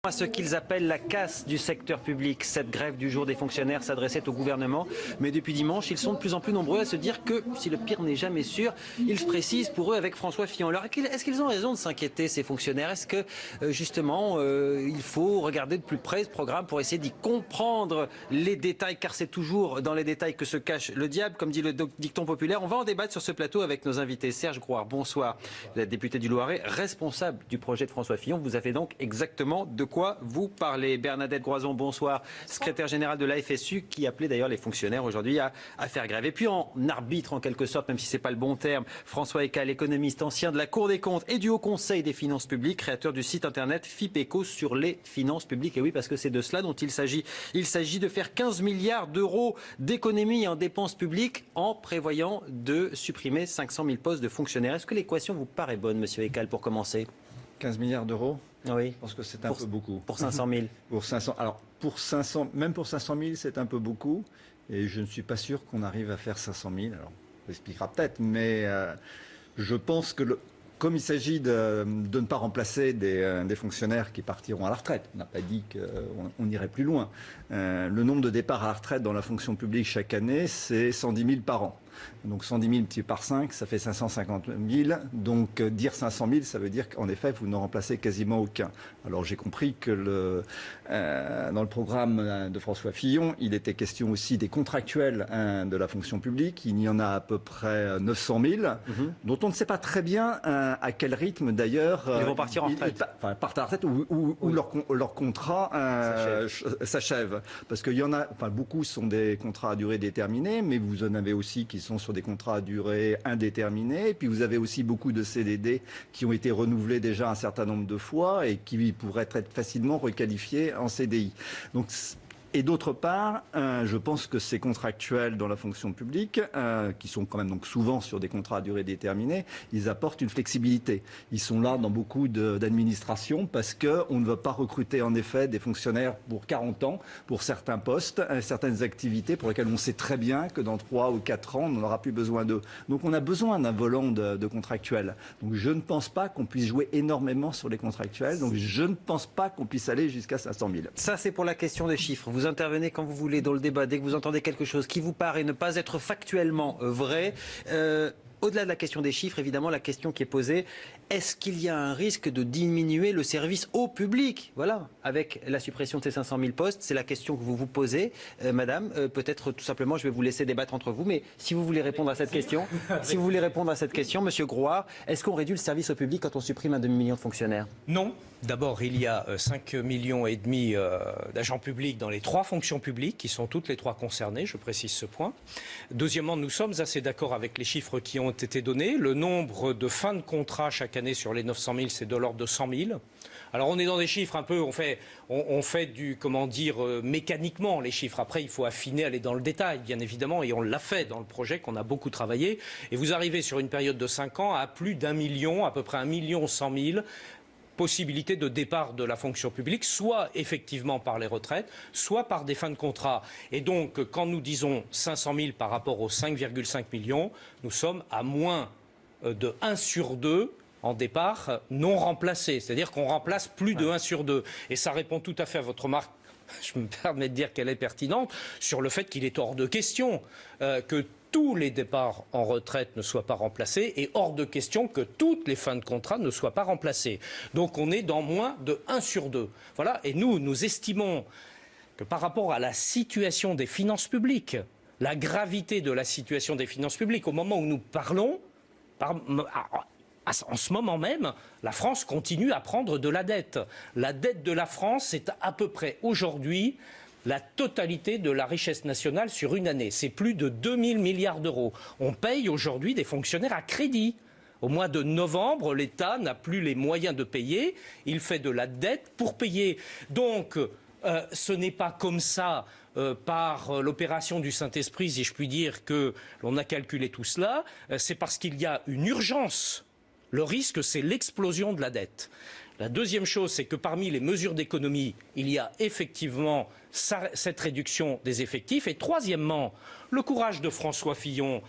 À ce qu'ils appellent la casse du secteur public. Cette grève du jour des fonctionnaires s'adressait au gouvernement, mais depuis dimanche, ils sont de plus en plus nombreux à se dire que, si le pire n'est jamais sûr, ils se précisent pour eux avec François Fillon. Alors, est-ce qu'ils ont raison de s'inquiéter, ces fonctionnaires? Est-ce que, justement, il faut regarder de plus près ce programme pour essayer d'y comprendre les détails, car c'est toujours dans les détails que se cache le diable, comme dit le dicton populaire. On va en débattre sur ce plateau avec nos invités. Serge Grouard, bonsoir. Vous êtes député du Loiret, responsable du projet de François Fillon. Vous avez donc exactement de quoi vous parlez. Bernadette Groison, bonsoir, secrétaire générale de la FSU, qui appelait d'ailleurs les fonctionnaires aujourd'hui à faire grève. Et puis en arbitre, en quelque sorte, même si ce n'est pas le bon terme, François Ekal, économiste ancien de la Cour des comptes et du Haut Conseil des finances publiques, créateur du site internet FIPECO sur les finances publiques. Et oui, parce que c'est de cela dont il s'agit. Il s'agit de faire 15 milliards d'euros d'économies en dépenses publiques en prévoyant de supprimer 500 000 postes de fonctionnaires. Est-ce que l'équation vous paraît bonne, monsieur Ekal, pour commencer? 15 milliards d'euros. Oui. Je pense que c'est un peu beaucoup. Pour 500 000. Pour 500, alors, même pour 500 000, c'est un peu beaucoup. Et je ne suis pas sûr qu'on arrive à faire 500 000. Alors, on l'expliquera peut-être. Mais je pense que, comme il s'agit de ne pas remplacer des fonctionnaires qui partiront à la retraite, on n'a pas dit qu'on irait plus loin. Le nombre de départs à la retraite dans la fonction publique chaque année, c'est 110 000 par an. Donc 110 000 multiplié par 5, ça fait 550 000. Donc dire 500 000, ça veut dire qu'en effet, vous ne remplacez quasiment aucun. Alors j'ai compris que dans le programme de François Fillon, il était question aussi des contractuels de la fonction publique. Il y en a à peu près 900 000, dont on ne sait pas très bien à quel rythme d'ailleurs. Ils vont partir en retraite. Partent à la retraite ou oui. leur contrat s'achève. Parce qu'il y en a, beaucoup sont des contrats à durée déterminée, mais vous en avez aussi qui sont sur des contrats à durée indéterminée. Et puis vous avez aussi beaucoup de CDD qui ont été renouvelés déjà un certain nombre de fois et qui pourraient être facilement requalifiés en CDI. Donc, et d'autre part, je pense que ces contractuels dans la fonction publique, qui sont quand même donc souvent sur des contrats à durée déterminée, ils apportent une flexibilité. Ils sont là dans beaucoup d'administrations parce qu'on ne veut pas recruter en effet des fonctionnaires pour 40 ans, pour certains postes, certaines activités pour lesquelles on sait très bien que dans 3 ou 4 ans, on n'aura plus besoin d'eux. Donc on a besoin d'un volant de contractuels. Donc je ne pense pas qu'on puisse jouer énormément sur les contractuels. Donc je ne pense pas qu'on puisse aller jusqu'à 500 000. Ça, c'est pour la question des chiffres. Vous intervenez quand vous voulez dans le débat, dès que vous entendez quelque chose qui vous paraît ne pas être factuellement vrai. Au-delà de la question des chiffres, évidemment, la question qui est posée, est-ce qu'il y a un risque de diminuer le service au public? Voilà, avec la suppression de ces 500 000 postes, c'est la question que vous vous posez, madame. Peut-être tout simplement, je vais vous laisser débattre entre vous, mais si vous voulez répondre à cette question, monsieur Grouard, est-ce qu'on réduit le service au public quand on supprime 1 demi-million de fonctionnaires? Non. D'abord, il y a 5,5 millions d'agents publics dans les 3 fonctions publiques, qui sont toutes les 3 concernées, je précise ce point. Deuxièmement, nous sommes assez d'accord avec les chiffres qui ont été donnés. Le nombre de fins de contrat chaque année sur les 900 000, c'est de l'ordre de 100 000. Alors on est dans des chiffres un peu, on fait du, mécaniquement les chiffres. Après, il faut affiner, aller dans le détail, bien évidemment, et on l'a fait dans le projet qu'on a beaucoup travaillé. Et vous arrivez sur une période de 5 ans à plus d'1 million, à peu près 1 100 000 possibilité de départ de la fonction publique, soit effectivement par les retraites, soit par des fins de contrat. Et donc, quand nous disons 500 000 par rapport aux 5,5 millions, nous sommes à moins de 1 sur 2 en départ non remplacés. C'est-à-dire qu'on remplace plus de 1 sur 2. Et ça répond tout à fait à votre remarque, je me permets de dire qu'elle est pertinente, sur le fait qu'il est hors de question que tous les départs en retraite ne soient pas remplacés et hors de question que toutes les fins de contrat ne soient pas remplacées. Donc on est dans moins de 1 sur 2. Voilà. Et nous estimons que par rapport à la situation des finances publiques, la gravité de la situation des finances publiques, au moment où nous parlons, en ce moment même, la France continue à prendre de la dette. La dette de la France, c'est à peu près aujourd'hui la totalité de la richesse nationale sur une année. C'est plus de 2 000 milliards d'euros. On paye aujourd'hui des fonctionnaires à crédit. Au mois de novembre, l'État n'a plus les moyens de payer. Il fait de la dette pour payer. Donc, ce n'est pas comme ça, par l'opération du Saint-Esprit, si je puis dire, que l'on a calculé tout cela. C'est parce qu'il y a une urgence. Le risque, c'est l'explosion de la dette. La deuxième chose, c'est que parmi les mesures d'économie, il y a effectivement cette réduction des effectifs. Et troisièmement, le courage de François Fillon,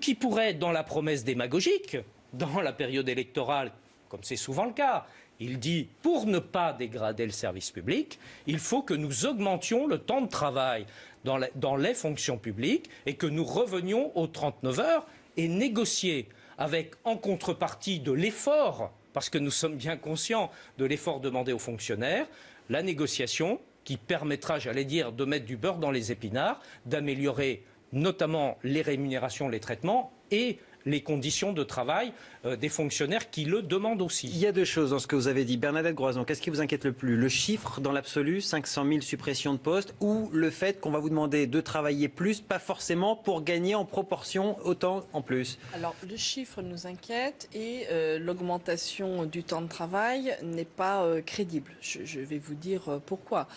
qui pourrait être dans la promesse démagogique, dans la période électorale, comme c'est souvent le cas, Il dit, pour ne pas dégrader le service public, il faut que nous augmentions le temps de travail dans les fonctions publiques et que nous revenions aux 39 heures et négocier avec, en contrepartie de l'effort, parce que nous sommes bien conscients de l'effort demandé aux fonctionnaires, la négociation qui permettra, j'allais dire, de mettre du beurre dans les épinards, d'améliorer notamment les rémunérations, les traitements et les conditions de travail des fonctionnaires qui le demandent aussi. Il y a deux choses dans ce que vous avez dit. Bernadette Groison, qu'est-ce qui vous inquiète le plus? Le chiffre dans l'absolu, 500 000 suppressions de postes, ou le fait qu'on va vous demander de travailler plus, pas forcément pour gagner en proportion autant en plus? Alors, le chiffre nous inquiète et l'augmentation du temps de travail n'est pas crédible. Je vais vous dire pourquoi.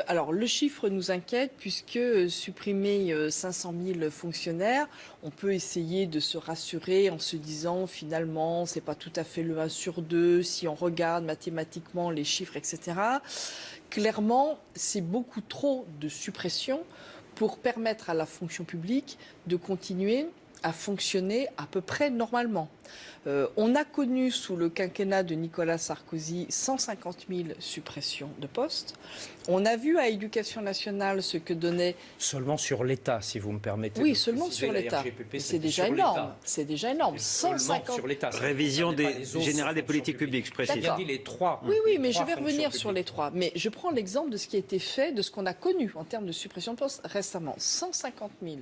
Alors, le chiffre nous inquiète puisque supprimer 500 000 fonctionnaires, on peut essayer de se rassurer en se disant finalement c'est pas tout à fait le 1 sur 2 si on regarde mathématiquement les chiffres, etc. Clairement, c'est beaucoup trop de suppression pour permettre à la fonction publique de continuer à fonctionner à peu près normalement. On a connu sous le quinquennat de Nicolas Sarkozy 150 000 suppressions de postes. On a vu à Éducation nationale ce que donnait... Seulement sur l'État, si vous me permettez. Oui, seulement sur l'État. C'est déjà énorme. C'est déjà énorme. 150 sur l'État. Révision générale des politiques publiques, je précise. J'ai dit les trois. Oui, mais je vais revenir sur les trois. Mais je prends l'exemple de ce qui a été fait, de ce qu'on a connu en termes de suppression de postes récemment. 150 000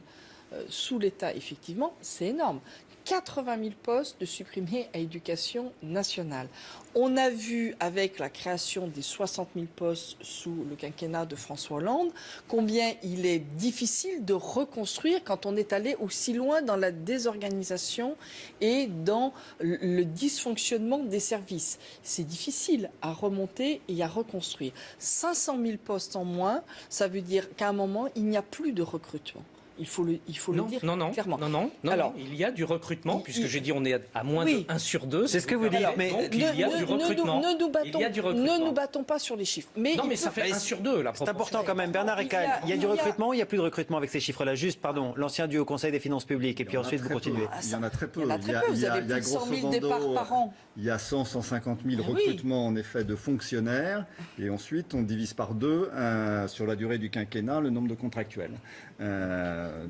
sous l'État, effectivement, c'est énorme. 80 000 postes de supprimés à Éducation nationale. On a vu avec la création des 60 000 postes sous le quinquennat de François Hollande combien il est difficile de reconstruire quand on est allé aussi loin dans la désorganisation et dans le dysfonctionnement des services. C'est difficile à remonter et à reconstruire. 500 000 postes en moins, ça veut dire qu'à un moment, il n'y a plus de recrutement. Il faut le dire clairement. Non, alors, il y a du recrutement, puisque j'ai dit on est à moins de 1 sur 2. C'est ce que vous dites. Mais donc, il y a du recrutement. Ne nous battons pas sur les chiffres. Mais ça fait 1 sur 2, la proportion. C'est important quand même. Bernard Recalde, il y a du recrutement ou il n'y a plus de recrutement avec ces chiffres-là? Juste, pardon, l'ancien du Haut Conseil des finances publiques, et puis ensuite vous continuez. Il y en a très peu. Il y en a très peu. Vous avez plus de 100 000 départs par an. Il y a 150 000 recrutements en effet de fonctionnaires, et ensuite on divise par 2 sur la durée du quinquennat le nombre de contractuels.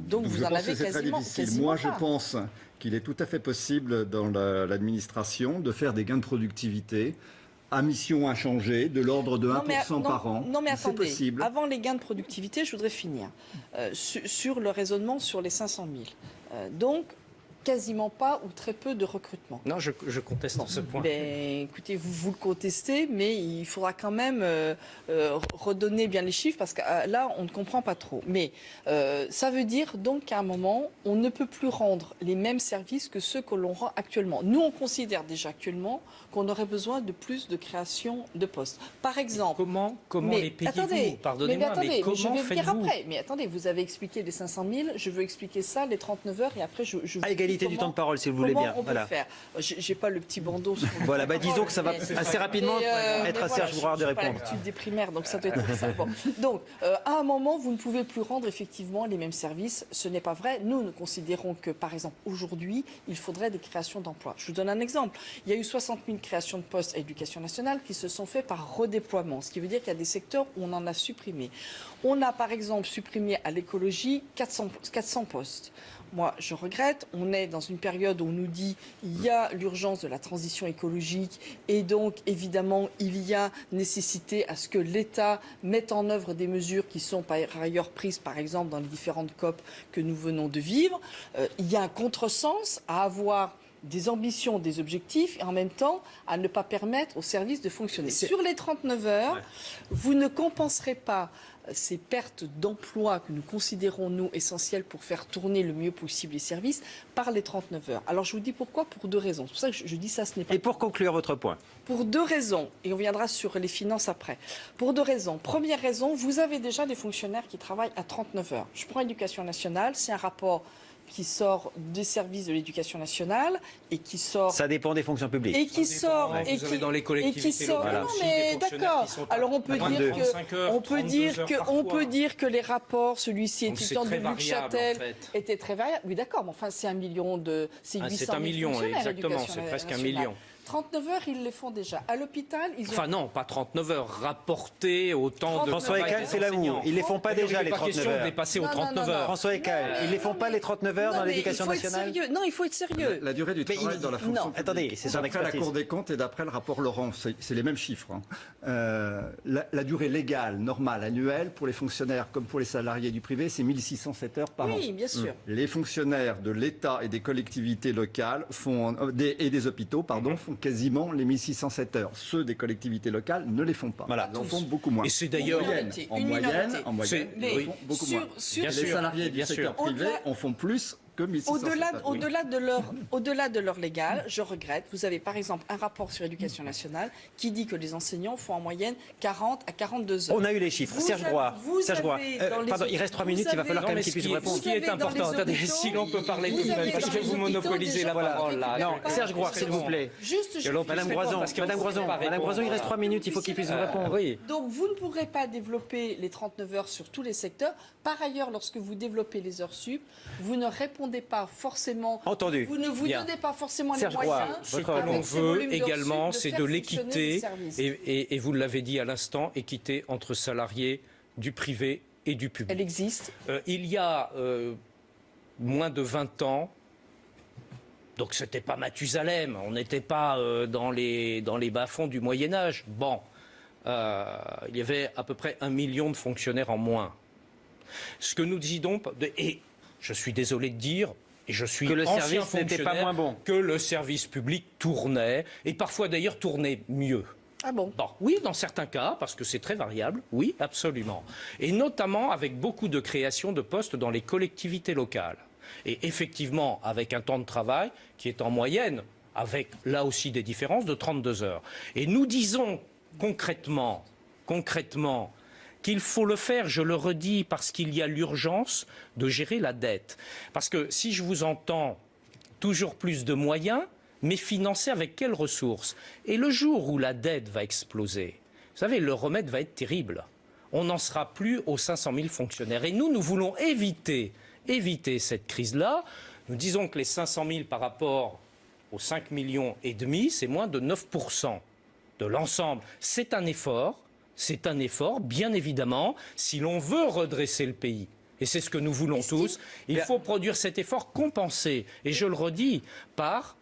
Donc vous en avez quasiment. Moi, je pense qu'il est tout à fait possible dans l'administration de faire des gains de productivité à mission inchangée de l'ordre de 1% par an. Non mais attendez, possible. Avant les gains de productivité, je voudrais finir sur le raisonnement sur les 500 000. Donc, quasiment pas ou très peu de recrutement. Non, je conteste ce point. Écoutez, vous le contestez, mais il faudra quand même redonner bien les chiffres parce que là, on ne comprend pas trop. Mais ça veut dire donc qu'à un moment, on ne peut plus rendre les mêmes services que ceux que l'on rend actuellement. Nous, on considère déjà actuellement qu'on aurait besoin de plus de création de postes. Par exemple... Comment les payez-vous? Pardonnez-moi, mais comment je vais faites-vous? dire après. Mais attendez, vous avez expliqué les 500 000, je veux expliquer ça, les 39 heures, et après je à égalité du temps de parole, si vous voulez bien. On peut faire. J'ai pas le petit bandeau sur le voilà, disons que ça va assez rapidement être assez à vouloir de répondre. J'ai pas l'habitude des primaires, donc ça doit être ça. Bon. Donc, à un moment, vous ne pouvez plus rendre effectivement les mêmes services. Ce n'est pas vrai. Nous considérons que, par exemple, aujourd'hui, il faudrait des créations d'emplois. Je vous donne un exemple. Il y a eu 60 000 créations de postes à Éducation nationale qui se sont faits par redéploiement, ce qui veut dire qu'il y a des secteurs où on en a supprimé. On a, par exemple, supprimé à l'écologie 400 postes. Moi, je regrette. On est dans une période où on nous dit il y a l'urgence de la transition écologique et donc, évidemment, il y a nécessité à ce que l'État mette en œuvre des mesures qui sont par ailleurs prises, par exemple, dans les différentes COP que nous venons de vivre. Il y a un contresens à avoir des ambitions, des objectifs et en même temps à ne pas permettre aux services de fonctionner. Sur les 39 heures, vous ne compenserez pas ces pertes d'emplois que nous considérons, nous, essentielles pour faire tourner le mieux possible les services par les 39 heures. Alors je vous dis pourquoi, pour 2 raisons. C'est pour ça que je dis ça, ce n'est pas... Et pour conclure votre point? Pour 2 raisons, et on viendra sur les finances après. Pour 2 raisons. Première raison, vous avez déjà des fonctionnaires qui travaillent à 39 heures. Je prends Éducation nationale, c'est un rapport qui sort des services de l'Éducation nationale et qui sort... Ça dépend des fonctions publiques. Et qui sort... Et qui dans les collectivités locales. Non, mais d'accord. Alors on peut dire que les rapports, celui-ci étudiant de Luc Châtel, était très variable. Oui, d'accord, mais enfin c'est 1 million de... C'est 1 million, exactement, c'est presque 1 million. 39 heures, ils les font déjà. À l'hôpital, ils ont... Enfin non, pas 39 heures, rapporté au temps de François travail Eckhall, des c'est l'amour. enseignants. Ils les font pas déjà, les Il n'est pas 39 question de heures. dépasser aux Non, non, 39 non, heures. François Eckhall, ils les font pas les 39 heures dans l'éducation nationale? Non, il faut être sérieux. La durée du travail dans la fonction non, publique. attendez, c'est son D'après la expertise. Cour des comptes et d'après le rapport Laurent, c'est les mêmes chiffres. La durée légale, normale, annuelle, pour les fonctionnaires comme pour les salariés du privé, c'est 1607 heures par an. Oui, bien sûr. Les fonctionnaires de l'État et des collectivités locales et des hôpitaux, font quasiment les 1607 heures. Ceux des collectivités locales ne les font pas. Voilà. Ils en font beaucoup moins. Et c'est d'ailleurs... En moyenne, Mais ils font beaucoup moins. Bien Les sûr, salariés bien du secteur sûr. privé en font plus que 1607 heures. Au-delà de leur légal, je regrette, vous avez par exemple un rapport sur l'éducation nationale qui dit que les enseignants font en moyenne 40 à 42 heures. On a eu les chiffres. Serge Groix. Pardon, il reste 3 minutes, il va falloir quand même qu'il puisse vous répondre. Ce qui est important, attendez, si l'on peut parler tout de même, parce que je vais vous monopoliser la parole là. Non, Serge Groix, s'il vous plaît. Madame Groison, il reste 3 minutes, il faut qu'il puisse vous répondre. Oui. Donc vous ne pourrez pas développer les 39 heures sur tous les secteurs. Par ailleurs, lorsque vous développez les heures sup, vous ne répondez pas forcément. Entendu. Vous ne vous Bien. donnez pas forcément Serge les moyens. Groix, Ce votre que l'on avec ces volumes veut d'heures également, sup, c'est faire de fonctionner l'équité, les services. et vous l'avez dit à l'instant, équité entre salariés du privé et du public. Elle existe. Il y a moins de 20 ans, donc c'était pas Mathusalem, on n'était pas dans les bas-fonds du Moyen-Âge. Bon, il y avait à peu près 1 million de fonctionnaires en moins. Ce que nous disons, et je suis désolé de dire, et je suis Que le ancien service n'était pas fonctionnaire, moins bon. que le service public tournait, et parfois d'ailleurs tournait mieux. Ah bon? Bon, oui, dans certains cas, parce que c'est très variable, oui, absolument. Et notamment avec beaucoup de création de postes dans les collectivités locales. Et effectivement, avec un temps de travail qui est en moyenne, avec là aussi des différences, de 32 heures. Et nous disons concrètement, qu'il faut le faire, je le redis, parce qu'il y a l'urgence de gérer la dette. Parce que si je vous entends, toujours plus de moyens, mais financés avec quelles ressources? Et le jour où la dette va exploser, vous savez, le remède va être terrible. On n'en sera plus aux 500 000 fonctionnaires. Et nous voulons éviter cette crise-là. Nous disons que les 500 000 par rapport aux 5,5 millions, c'est moins de 9% de l'ensemble. C'est un effort, bien évidemment, si l'on veut redresser le pays. Et c'est ce que nous voulons tous. Il faut produire cet effort compensé. Et je le redis, par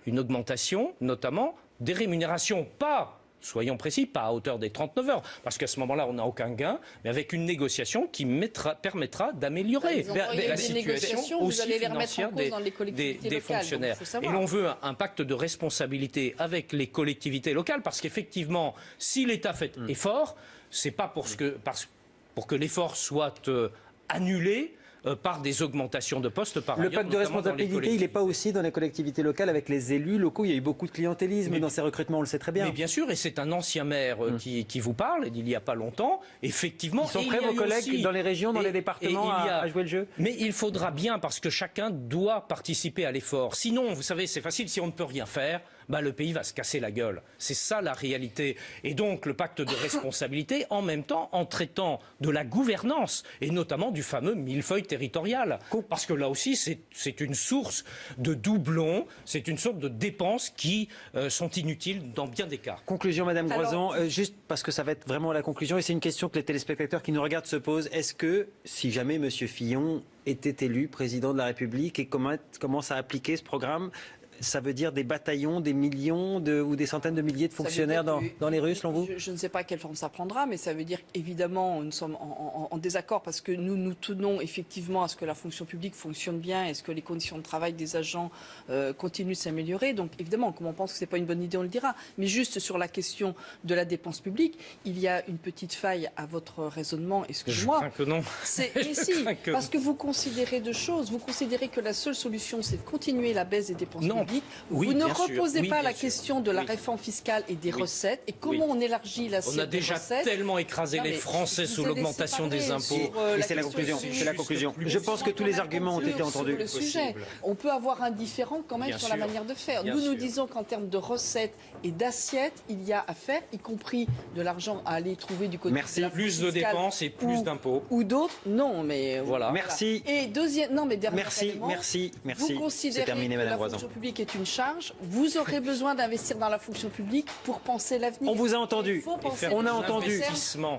une augmentation, notamment, des rémunérations. Soyons précis, pas à hauteur des 39 heures, parce qu'à ce moment-là, on n'a aucun gain, mais avec une négociation qui permettra d'améliorer la situation aussi financière des fonctionnaires. Et l'on veut un pacte de responsabilité avec les collectivités locales, parce qu'effectivement, si l'État fait effort, c'est pas pour que l'effort soit annulé par des augmentations de postes par ailleurs. Le pacte de responsabilité, il n'est pas aussi dans les collectivités locales avec les élus locaux. Il y a eu beaucoup de clientélisme dans ces recrutements, on le sait très bien. Mais bien sûr, et c'est un ancien maire qui vous parle, il n'y a pas longtemps, effectivement. Ils sont prêts, vos collègues, dans les régions, dans les départements, à jouer le jeu? Mais il faudra bien, parce que chacun doit participer à l'effort. Sinon, vous savez, c'est facile, si on ne peut rien faire, le pays va se casser la gueule. C'est ça la réalité. Et donc le pacte de responsabilité, en même temps, en traitant de la gouvernance, et notamment du fameux millefeuille territorial. Parce que là aussi, c'est une source de doublons, c'est une sorte de dépenses qui sont inutiles dans bien des cas. Conclusion, Madame Groison, juste parce que ça va être vraiment la conclusion, et c'est une question que les téléspectateurs qui nous regardent se posent. Est-ce que, si jamais M. Fillon était élu président de la République et commence à appliquer ce programme, ça veut dire des bataillons, des millions ou des centaines de milliers de fonctionnaires dans les rues, selon vous? Je ne sais pas quelle forme ça prendra, mais ça veut dire qu'évidemment, nous sommes en désaccord parce que nous tenons effectivement à ce que la fonction publique fonctionne bien et ce que les conditions de travail des agents continuent de s'améliorer. Donc évidemment, comme on pense que ce n'est pas une bonne idée, on le dira. Mais juste sur la question de la dépense publique, il y a une petite faille à votre raisonnement. Excusez-moi. Je crains que non. Mais si, parce que vous considérez deux choses. Vous considérez que la seule solution, c'est de continuer la baisse des dépenses publiques. Oui, vous ne bien sûr. reposez Oui, pas bien la sûr. question de la réforme fiscale et des recettes. Et comment on élargit l'assiette On a déjà des recettes. tellement écrasé les Français sous l'augmentation des impôts. Et c'est la conclusion. C'est la conclusion. Je pense que tous les arguments ont été entendus. Sur le sujet. On peut avoir un différent quand même Bien sur sûr. la manière de faire. Bien Nous sûr. disons qu'en termes de recettes et d'assiettes, il y a à faire, y compris de l'argent à aller trouver du côté Merci. de la Plus de fiscale dépenses et plus d'impôts. ou d'autres. Non, mais Voilà. Merci. Et deuxième, non mais dernier Merci, élément, merci. Vous C'est considérez terminé, que Madame la Groison. fonction publique publique est une charge, vous aurez besoin d'investir dans la fonction publique pour penser l'avenir. On vous a entendu. Il faut penser On a à entendu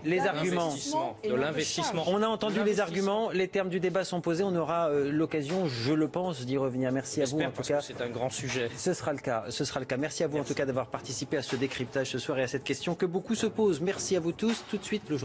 les les arguments. et de non l'investissement. On a entendu les arguments, les termes du débat sont posés. On aura l'occasion, je le pense, d'y revenir. Merci à vous en tout cas. C'est un grand sujet. Ce sera le cas. Ce sera le cas. Merci à vous en tout cas d'avoir participé à ce décryptage ce soir et à cette question que beaucoup se posent. Merci à vous tous. Tout de suite le jour.